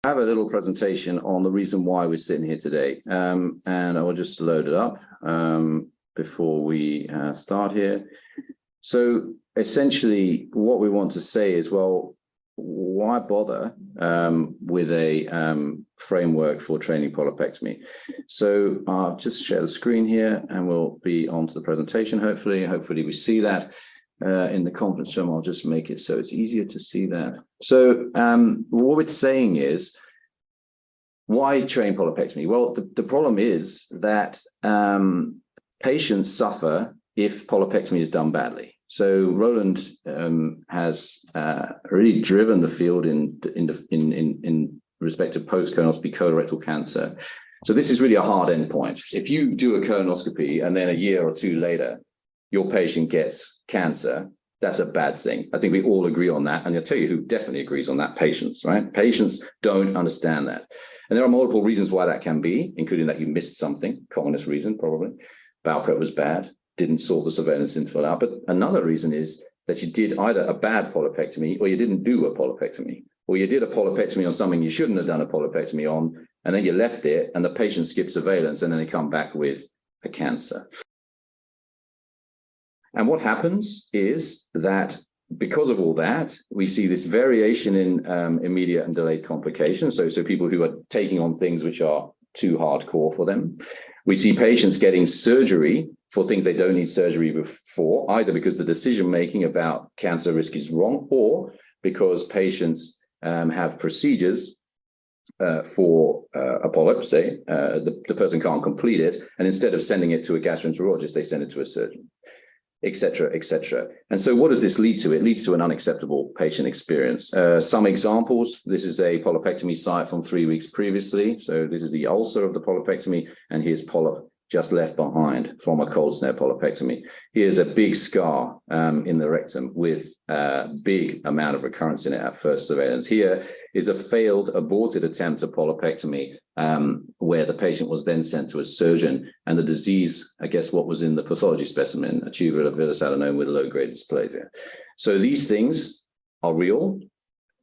I have a little presentation on the reason why we're sitting here today, and I will just load it up before we start here. So essentially what we want to say is, well, why bother with a framework for training polypectomy? So I'll just share the screen here and we'll be on to the presentation. Hopefully we see that in the conference room. I'll just make it so it's easier to see that. So what we're saying is, why train polypectomy? Well, the problem is that patients suffer if polypectomy is done badly. So Roland has really driven the field in respect of post-colonoscopy colorectal cancer. So this is really a hard endpoint. If you do a colonoscopy and then a year or two later, your patient gets cancer, that's a bad thing. I think we all agree on that. And I'll tell you who definitely agrees on that: patients, right? Patients don't understand that. And there are multiple reasons why that can be, including that you missed something, commonest reason probably. Bowel prep was bad, didn't sort the surveillance interval out. But another reason is that you did either a bad polypectomy or you didn't do a polypectomy, or you did a polypectomy on something you shouldn't have done a polypectomy on, and then you left it and the patient skipped surveillance and then they come back with a cancer. And what happens is that because of all that, we see this variation in immediate and delayed complications. So people who are taking on things which are too hardcore for them. We see patients getting surgery for things they don't need surgery for, either because the decision-making about cancer risk is wrong, or because patients have procedures for a polyp, say, the person can't complete it, and instead of sending it to a gastroenterologist, they send it to a surgeon, et cetera, et cetera. And so what does this lead to? It leads to an unacceptable patient experience. Some examples: this is a polypectomy site from 3 weeks previously. So this is the ulcer of the polypectomy, and here's polyp just left behind from a cold snare polypectomy. Here's a big scar in the rectum with a big amount of recurrence in it at first surveillance. Here is a failed, aborted attempt at polypectomy where the patient was then sent to a surgeon, and the disease, I guess what was in the pathology specimen, a tubular villus adenoma with low-grade dysplasia. So these things are real.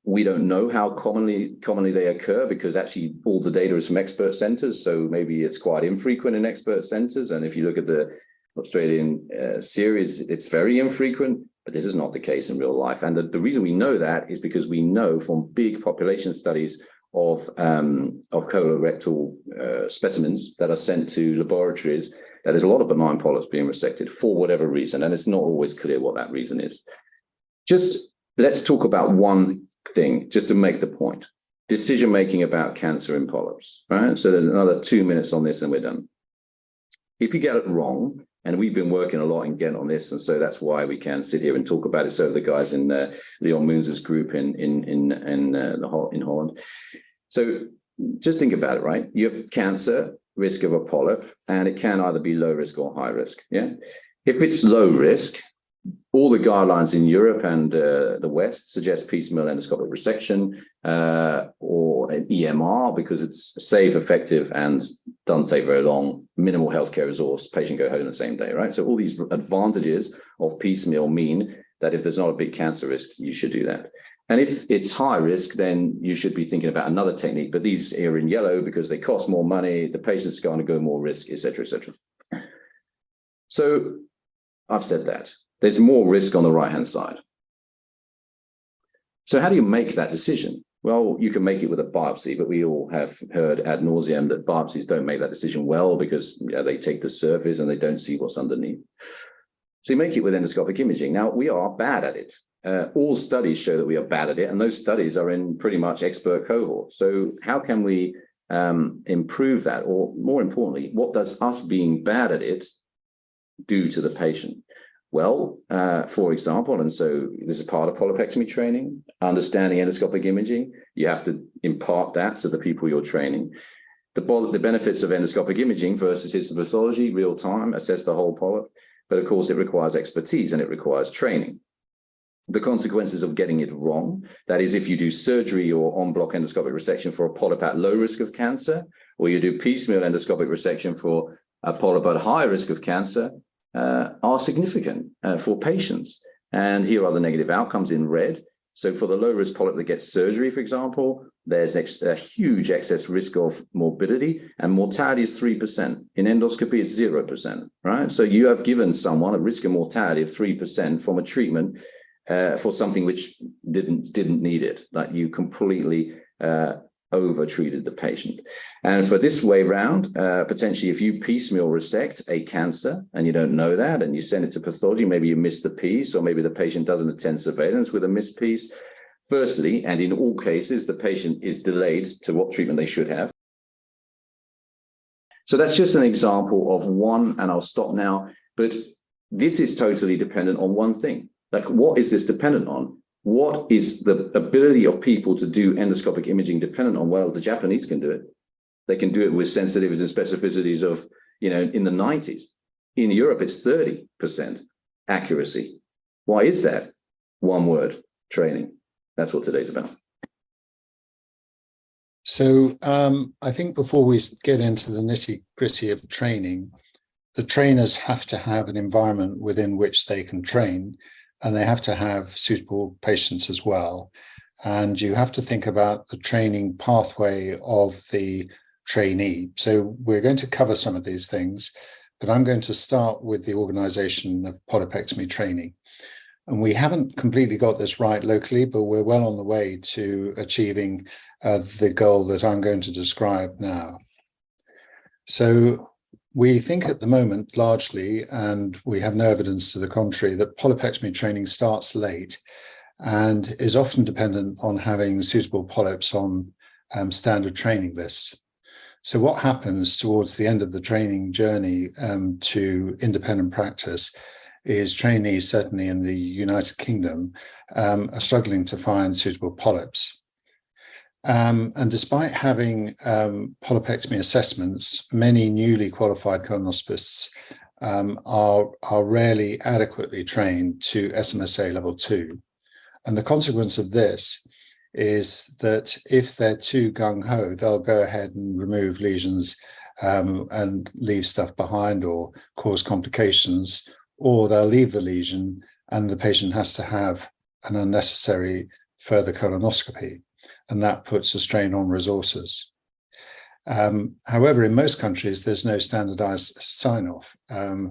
We don't know how commonly they occur, because actually all the data is from expert centers. So maybe it's quite infrequent in expert centers. And if you look at the Australian series, it's very infrequent, but this is not the case in real life. And the reason we know that is because we know from big population studies of colorectal specimens that are sent to laboratories that there's a lot of benign polyps being resected for whatever reason. And it's not always clear what that reason is. Just let's talk about one thing, just to make the point: decision-making about cancer in polyps, right? So there's another 2 minutes on this and we're done. If you get it wrong, and we've been working a lot in getting on this, and so that's why we can sit here and talk about it. So the guys in Leon Moon's group in Holland. So just think about it, right? You have cancer, risk of a polyp, and it can either be low risk or high risk. Yeah. If it's low risk, all the guidelines in Europe and the West suggest piecemeal endoscopic resection or an EMR, because it's safe, effective, and doesn't take very long, minimal healthcare resource, patient go home the same day, right? So all these advantages of piecemeal mean that if there's not a big cancer risk, you should do that. And if it's high risk, then you should be thinking about another technique, but these are in yellow because they cost more money, the patient's going to go more risk, et cetera, et cetera. So I've said that. There's more risk on the right-hand side. So how do you make that decision? Well, you can make it with a biopsy, but we all have heard ad nauseum that biopsies don't make that decision well, because they take the surface and they don't see what's underneath. So you make it with endoscopic imaging. Now, we are bad at it. All studies show that we are bad at it, and those studies are in pretty much expert cohorts. So how can we improve that? Or more importantly, what does us being bad at it do to the patient? Well, for example, and so this is part of polypectomy training, understanding endoscopic imaging. You have to impart that to the people you're training. The benefits of endoscopic imaging versus histopathology, real time, assess the whole polyp. But of course, it requires expertise and it requires training. The consequences of getting it wrong, that is, if you do surgery or en bloc endoscopic resection for a polyp at low risk of cancer, or you do piecemeal endoscopic resection for a polyp at high risk of cancer, are significant for patients. And here are the negative outcomes in red. So for the low-risk polyp that gets surgery, for example, there's a huge excess risk of morbidity, and mortality is 3%. In endoscopy, it's 0%, right? So you have given someone a risk of mortality of 3% from a treatment for something which didn't need it. Like, you completely over-treated the patient. And for this way round, potentially if you piecemeal resect a cancer and you don't know that, and you send it to pathology, maybe you miss the piece, or maybe the patient doesn't attend surveillance with a missed piece. Firstly, and in all cases, the patient is delayed to what treatment they should have. So that's just an example of one, and I'll stop now. But this is totally dependent on one thing. Like, what is this dependent on? What is the ability of people to do endoscopic imaging dependent on? Well, the Japanese can do it. They can do it with sensitivities and specificities of, in the 90s. In Europe, it's 30% accuracy. Why is that? One word: training. That's what today's about. So I think before we get into the nitty-gritty of training, the trainers have to have an environment within which they can train, and they have to have suitable patients as well. And you have to think about the training pathway of the trainee. So we're going to cover some of these things, but I'm going to start with the organization of polypectomy training. And we haven't completely got this right locally, but we're well on the way to achieving the goal that I'm going to describe now. So we think at the moment largely, and we have no evidence to the contrary, that polypectomy training starts late and is often dependent on having suitable polyps on standard training lists. So what happens towards the end of the training journey to independent practice is trainees, certainly in the United Kingdom, are struggling to find suitable polyps. And despite having polypectomy assessments, many newly qualified colonoscopists are rarely adequately trained to SMSA level 2. And the consequence of this is that if they're too gung-ho, they'll go ahead and remove lesions and leave stuff behind or cause complications, or they'll leave the lesion and the patient has to have an unnecessary further colonoscopy, and that puts a strain on resources. However, in most countries, there's no standardized sign-off. A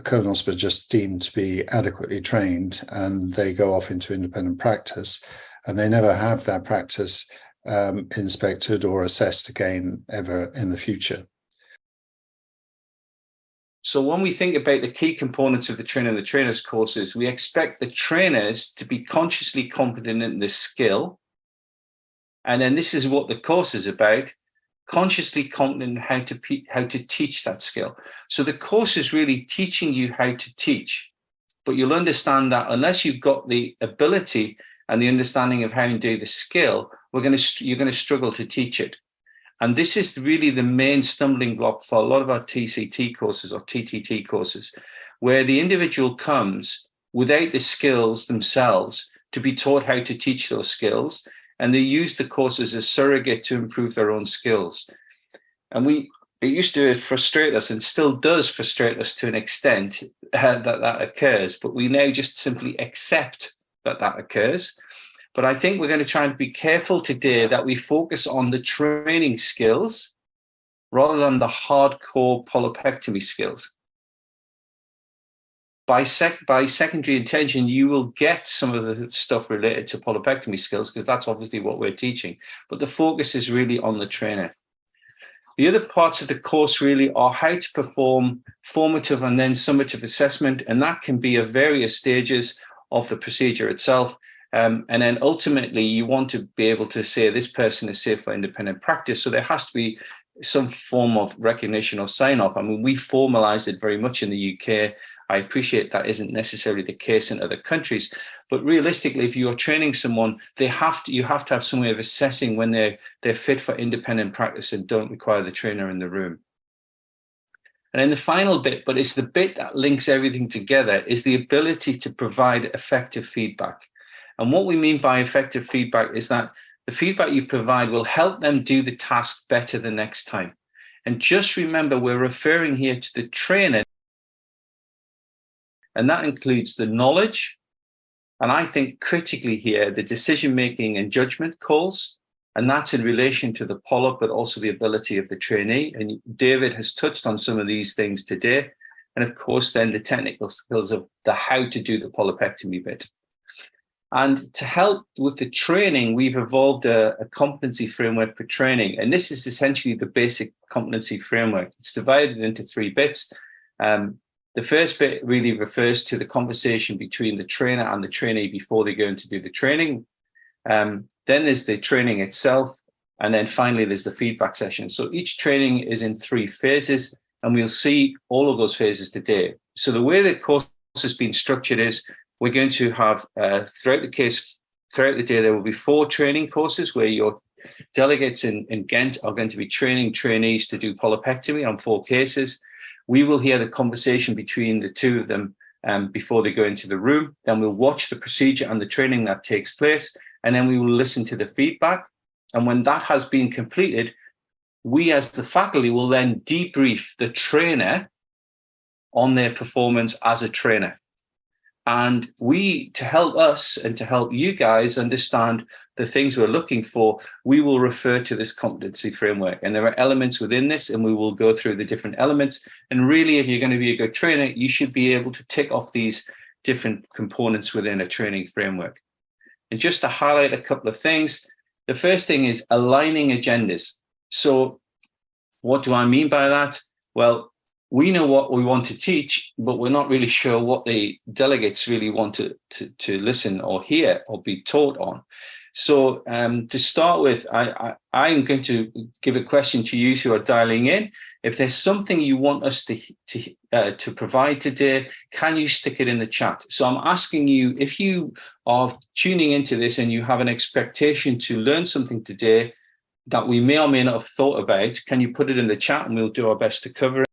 colonoscopist just deemed to be adequately trained, and they go off into independent practice, and they never have that practice inspected or assessed again ever in the future. So when we think about the key components of the trainer and the trainers courses, we expect the trainers to be consciously competent in the skill. And then this is what the course is about: consciously competent in how to teach that skill. So the course is really teaching you how to teach, but you'll understand that unless you've got the ability and the understanding of how to do the skill, you're going to struggle to teach it. And this is really the main stumbling block for a lot of our TCT courses or TTT courses, where the individual comes without the skills themselves to be taught how to teach those skills, and they use the course as a surrogate to improve their own skills. And it used to frustrate us, and still does frustrate us to an extent that occurs, but we now just simply accept that occurs. But I think we're going to try and be careful today that we focus on the training skills rather than the hardcore polypectomy skills. By secondary intention, you will get some of the stuff related to polypectomy skills, because that's obviously what we're teaching. But the focus is really on the trainer. The other parts of the course really are how to perform formative and then summative assessment, and that can be at various stages of the procedure itself. And then ultimately, you want to be able to say this person is safe for independent practice. So there has to be some form of recognition or sign-off. I mean, we formalized it very much in the UK. I appreciate that isn't necessarily the case in other countries, but realistically, if you're training someone, you have to have some way of assessing when they're fit for independent practice and don't require the trainer in the room. And then the final bit, but it's the bit that links everything together, is the ability to provide effective feedback. And what we mean by effective feedback is that the feedback you provide will help them do the task better the next time. And just remember, we're referring here to the trainer, and that includes the knowledge, and I think critically here, the decision-making and judgment calls, And that's in relation to the polyp, but also the ability of the trainee. And David has touched on some of these things today. And of course, then the technical skills of the how to do the polypectomy bit. And to help with the training, we've evolved a competency framework for training. And this is essentially the basic competency framework. It's divided into 3 bits. The first bit really refers to the conversation between the trainer and the trainee before they go in to do the training. Then there's the training itself. And then finally, there's the feedback session. So each training is in 3 phases, and we'll see all of those phases today. So the way the course has been structured is we're going to have, throughout the day, there will be 4 training courses where your delegates in Ghent are going to be training trainees to do polypectomy on 4 cases. We will hear the conversation between the 2 of them before they go into the room. Then we'll watch the procedure and the training that takes place. And then we will listen to the feedback. And when that has been completed, we as the faculty will then debrief the trainer on their performance as a trainer. And we, to help us and to help you guys understand the things we're looking for, we will refer to this competency framework. And there are elements within this, and we will go through the different elements. And really, if you're going to be a good trainer, you should be able to tick off these different components within a training framework. And just to highlight a couple of things, the first thing is aligning agendas. So what do I mean by that? Well, we know what we want to teach, but we're not really sure what the delegates really want to listen or hear or be taught on. So to start with, I'm going to give a question to you who are dialing in. If there's something you want us to provide today, can you stick it in the chat? So I'm asking you, if you are tuning into this and you have an expectation to learn something today that we may or may not have thought about, can you put it in the chat and we'll do our best to cover it?